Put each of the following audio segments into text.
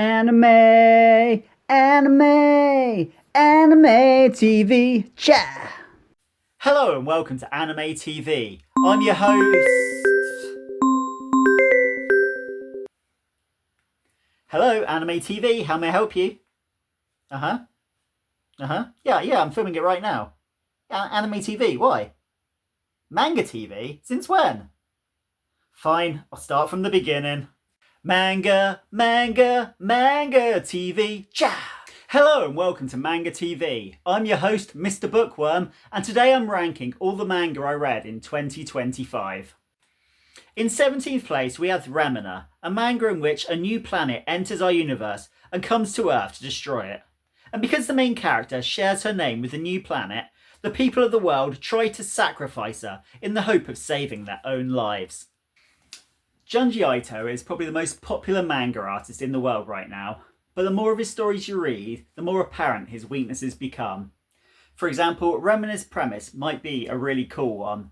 Anime, anime, anime TV, cha! Hello and welcome to Anime TV. I'm your host. Hello, Anime TV. How may I help you? Uh huh. Uh huh. Yeah. I'm filming it right now. Anime TV. Why? Manga TV. Since when? Fine. I'll start from the beginning. Manga TV, cha! Hello and welcome to Manga TV. I'm your host, Mr. Bookworm, and today I'm ranking all the manga I read in 2025. In 17th place, we have Remina, a manga in which a new planet enters our universe and comes to Earth to destroy it. And because the main character shares her name with the new planet, the people of the world try to sacrifice her in the hope of saving their own lives. Junji Ito is probably the most popular manga artist in the world right now, but the more of his stories you read, the more apparent his weaknesses become. For example, Remina's premise might be a really cool one,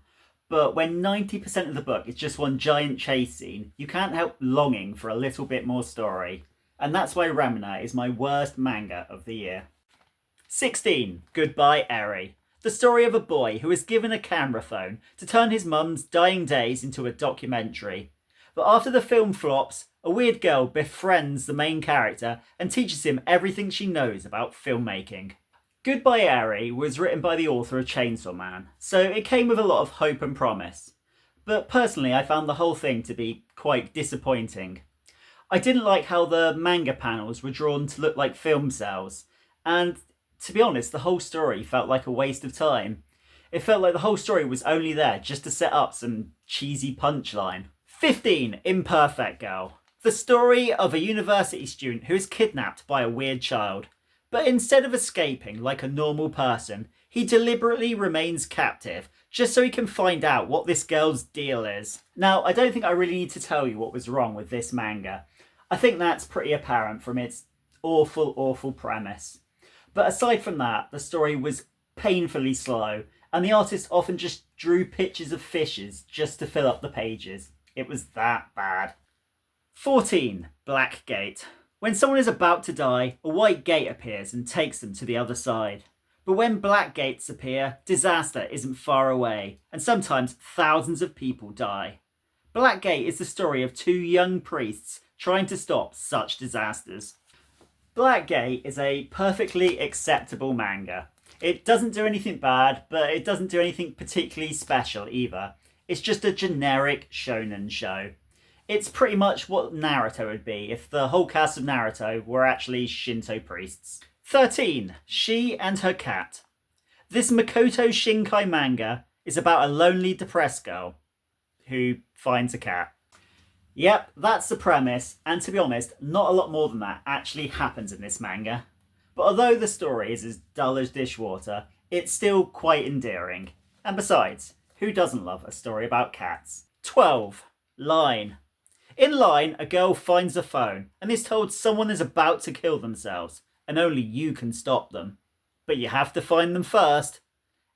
but when 90% of the book is just one giant chase scene, you can't help longing for a little bit more story. And that's why Remina is my worst manga of the year. 16. Goodbye Eri. The story of a boy who is given a camera phone to turn his mum's dying days into a documentary. But after the film flops, a weird girl befriends the main character and teaches him everything she knows about filmmaking. Goodbye Eri was written by the author of Chainsaw Man, so it came with a lot of hope and promise. But personally, I found the whole thing to be quite disappointing. I didn't like how the manga panels were drawn to look like film cells, and to be honest, the whole story felt like a waste of time. It felt like the whole story was only there just to set up some cheesy punchline. 15. Imperfect Girl. The story of a university student who is kidnapped by a weird child. But instead of escaping like a normal person, he deliberately remains captive just so he can find out what this girl's deal is. Now, I don't think I really need to tell you what was wrong with this manga. I think that's pretty apparent from its awful premise. But aside from that, the story was painfully slow, and the artist often just drew pictures of fishes just to fill up the pages. It was that bad. 14. Black Gate. When someone is about to die, a white gate appears and takes them to the other side. But when black gates appear, disaster isn't far away, and sometimes thousands of people die. Black Gate is the story of two young priests trying to stop such disasters. Black Gate is a perfectly acceptable manga. It doesn't do anything bad, but it doesn't do anything particularly special either. It's just a generic shonen show. It's pretty much what Naruto would be if the whole cast of Naruto were actually Shinto priests. 13. She and Her Cat. This Makoto Shinkai manga is about a lonely, depressed girl who finds a cat. Yep, that's the premise, and to be honest, not a lot more than that actually happens in this manga. But although the story is as dull as dishwater, it's still quite endearing. And besides, who doesn't love a story about cats? 12. Line. In Line, a girl finds a phone and is told someone is about to kill themselves and only you can stop them. But you have to find them first.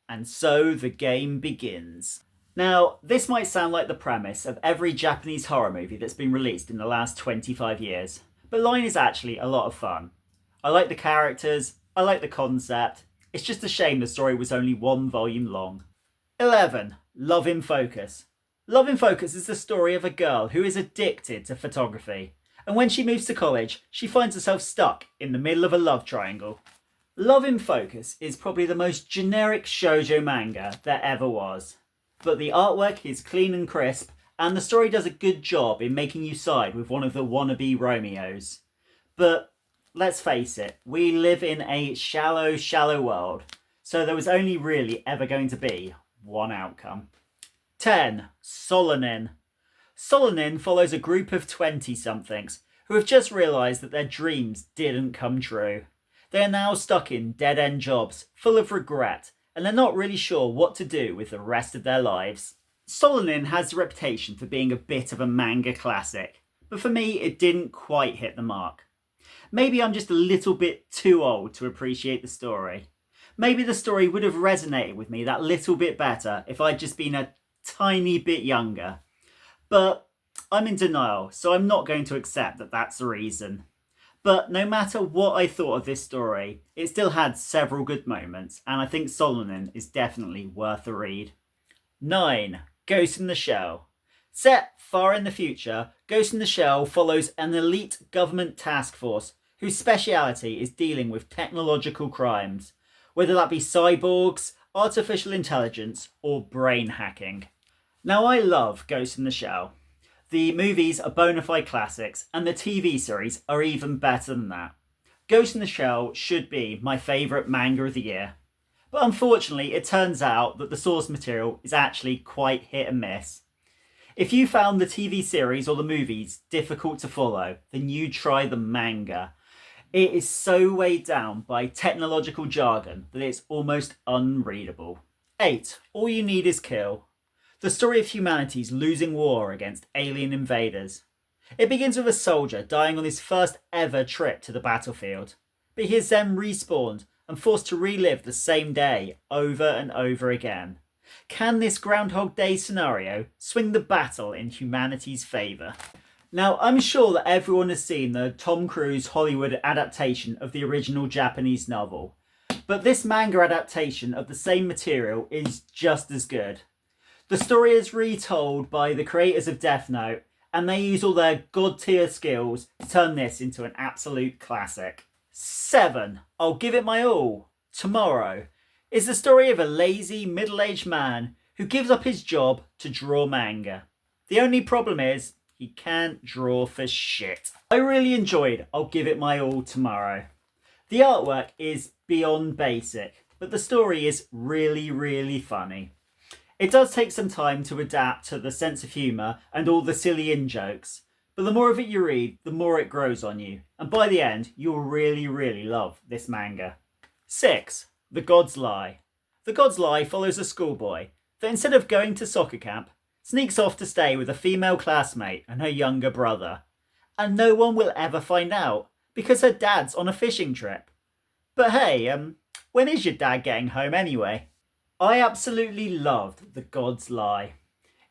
And so the game begins. Now, this might sound like the premise of every Japanese horror movie that's been released in the last 25 years, but Line is actually a lot of fun. I like the characters, I like the concept, it's just a shame the story was only 1 volume long. 11. Love in Focus. Love in Focus is the story of a girl who is addicted to photography, and when she moves to college, she finds herself stuck in the middle of a love triangle. Love in Focus is probably the most generic shoujo manga there ever was, but the artwork is clean and crisp, and the story does a good job in making you side with one of the wannabe Romeos. But let's face it, we live in a shallow world, so there was only really ever going to be one outcome. 10. Solonin. Solonin follows a group of 20-somethings who have just realised that their dreams didn't come true. They are now stuck in dead-end jobs, full of regret, and they're not really sure what to do with the rest of their lives. Solonin has a reputation for being a bit of a manga classic, but for me it didn't quite hit the mark. Maybe I'm just a little bit too old to appreciate the story. Maybe the story would have resonated with me that little bit better if I'd just been a tiny bit younger. But I'm in denial, so I'm not going to accept that that's the reason. But no matter what I thought of this story, it still had several good moments, and I think Solomon is definitely worth a read. 9. Ghost in the Shell. Set far in the future, Ghost in the Shell follows an elite government task force whose speciality is dealing with technological crimes, whether that be cyborgs, artificial intelligence, or brain hacking. Now, I love Ghost in the Shell. The movies are bona fide classics, and the TV series are even better than that. Ghost in the Shell should be my favourite manga of the year. But unfortunately, it turns out that the source material is actually quite hit and miss. If you found the TV series or the movies difficult to follow, then you try the manga. It is so weighed down by technological jargon that it's almost unreadable. 8. All You Need Is Kill. The story of humanity's losing war against alien invaders. It begins with a soldier dying on his first ever trip to the battlefield, but he is then respawned and forced to relive the same day over and over again. Can this Groundhog Day scenario swing the battle in humanity's favour? Now, I'm sure that everyone has seen the Tom Cruise Hollywood adaptation of the original Japanese novel, but this manga adaptation of the same material is just as good. The story is retold by the creators of Death Note, and they use all their god-tier skills to turn this into an absolute classic. 7. I'll Give It My All. Tomorrow is the story of a lazy, middle-aged man who gives up his job to draw manga. The only problem is, he can't draw for shit. I really enjoyed I'll Give It My All Tomorrow. The artwork is beyond basic, but the story is really, really funny. It does take some time to adapt to the sense of humour and all the silly in-jokes, but the more of it you read, the more it grows on you, and by the end, you'll really, really love this manga. 6. The God's Lie. The God's Lie follows a schoolboy that instead of going to soccer camp, sneaks off to stay with a female classmate and her younger brother. And no one will ever find out, because her dad's on a fishing trip. But hey, when is your dad getting home anyway? I absolutely loved The God's Lie.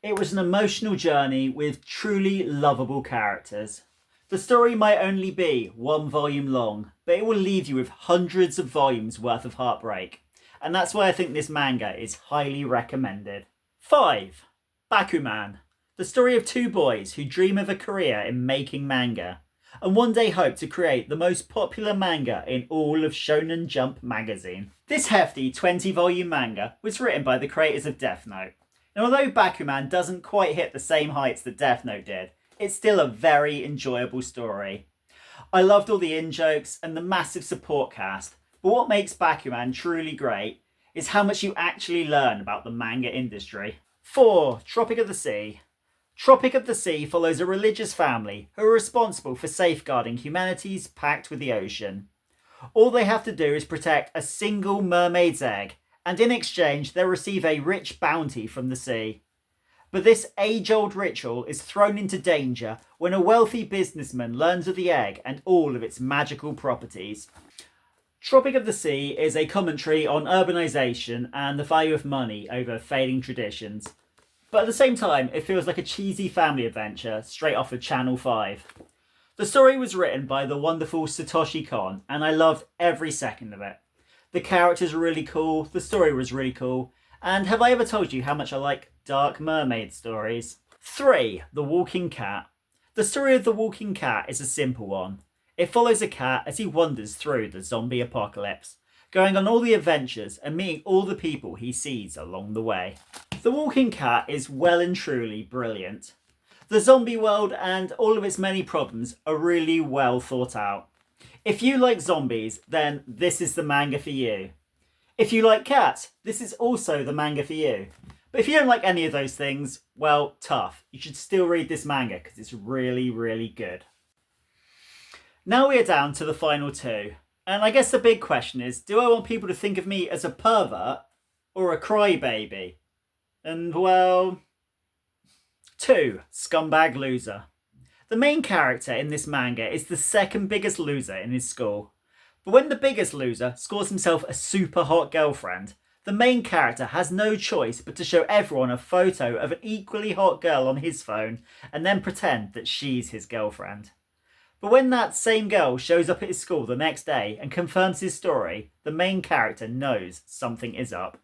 It was an emotional journey with truly lovable characters. The story might only be 1 volume long, but it will leave you with hundreds of volumes worth of heartbreak. And that's why I think this manga is highly recommended. 5. Bakuman. The story of 2 boys who dream of a career in making manga, and one day hope to create the most popular manga in all of Shonen Jump magazine. This hefty 20-volume manga was written by the creators of Death Note. And although Bakuman doesn't quite hit the same heights that Death Note did, it's still a very enjoyable story. I loved all the in-jokes and the massive support cast, but what makes Bakuman truly great is how much you actually learn about the manga industry. 4. Tropic of the Sea. Tropic of the Sea follows a religious family who are responsible for safeguarding humanity's pact with the ocean. All they have to do is protect a single mermaid's egg, and in exchange they'll receive a rich bounty from the sea. But this age-old ritual is thrown into danger when a wealthy businessman learns of the egg and all of its magical properties. Tropic of the Sea is a commentary on urbanisation and the value of money over fading traditions. But at the same time, it feels like a cheesy family adventure straight off of Channel 5. The story was written by the wonderful Satoshi Kon, and I loved every second of it. The characters were really cool, the story was really cool, and have I ever told you how much I like dark mermaid stories? 3. The Walking Cat. The story of The Walking Cat is a simple one. It follows a cat as he wanders through the zombie apocalypse, going on all the adventures and meeting all the people he sees along the way. The Walking Cat is well and truly brilliant. The zombie world and all of its many problems are really well thought out. If you like zombies, then this is the manga for you. If you like cats, this is also the manga for you. But if you don't like any of those things, well, tough. You should still read this manga because it's really, really good. Now we are down to the final 2. And I guess the big question is, do I want people to think of me as a pervert or a crybaby? And well, 2. Scumbag Loser. The main character in this manga is the second biggest loser in his school. But when the biggest loser scores himself a super hot girlfriend, the main character has no choice but to show everyone a photo of an equally hot girl on his phone and then pretend that she's his girlfriend. But when that same girl shows up at his school the next day and confirms his story, the main character knows something is up.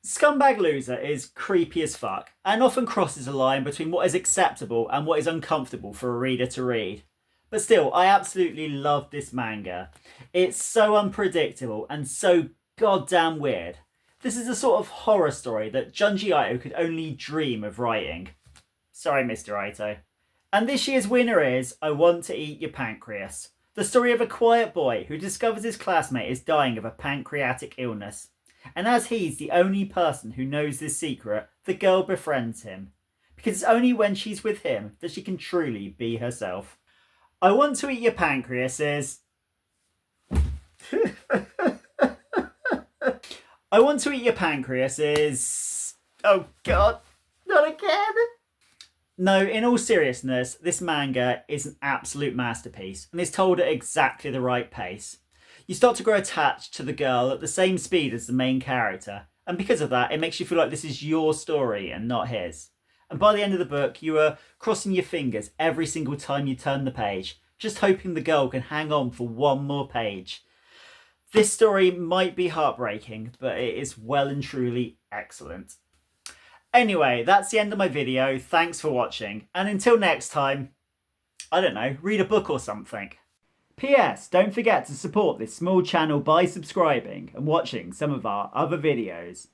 Scumbag Loser is creepy as fuck and often crosses a line between what is acceptable and what is uncomfortable for a reader to read. But still, I absolutely love this manga. It's so unpredictable and so goddamn weird. This is a sort of horror story that Junji Ito could only dream of writing. Sorry, Mr. Ito. And this year's winner is I Want to Eat Your Pancreas, the story of a quiet boy who discovers his classmate is dying of a pancreatic illness. And as he's the only person who knows this secret, the girl befriends him. Because it's only when she's with him that she can truly be herself. I Want to Eat Your Pancreas is... I Want to Eat Your Pancreas is... Oh god, not again! No, in all seriousness, this manga is an absolute masterpiece and is told at exactly the right pace. You start to grow attached to the girl at the same speed as the main character, and because of that, it makes you feel like this is your story and not his. And by the end of the book, you are crossing your fingers every single time you turn the page, just hoping the girl can hang on for one more page. This story might be heartbreaking, but it is well and truly excellent. Anyway, that's the end of my video. Thanks for watching. And until next time, I don't know, read a book or something. P.S. Don't forget to support this small channel by subscribing and watching some of our other videos.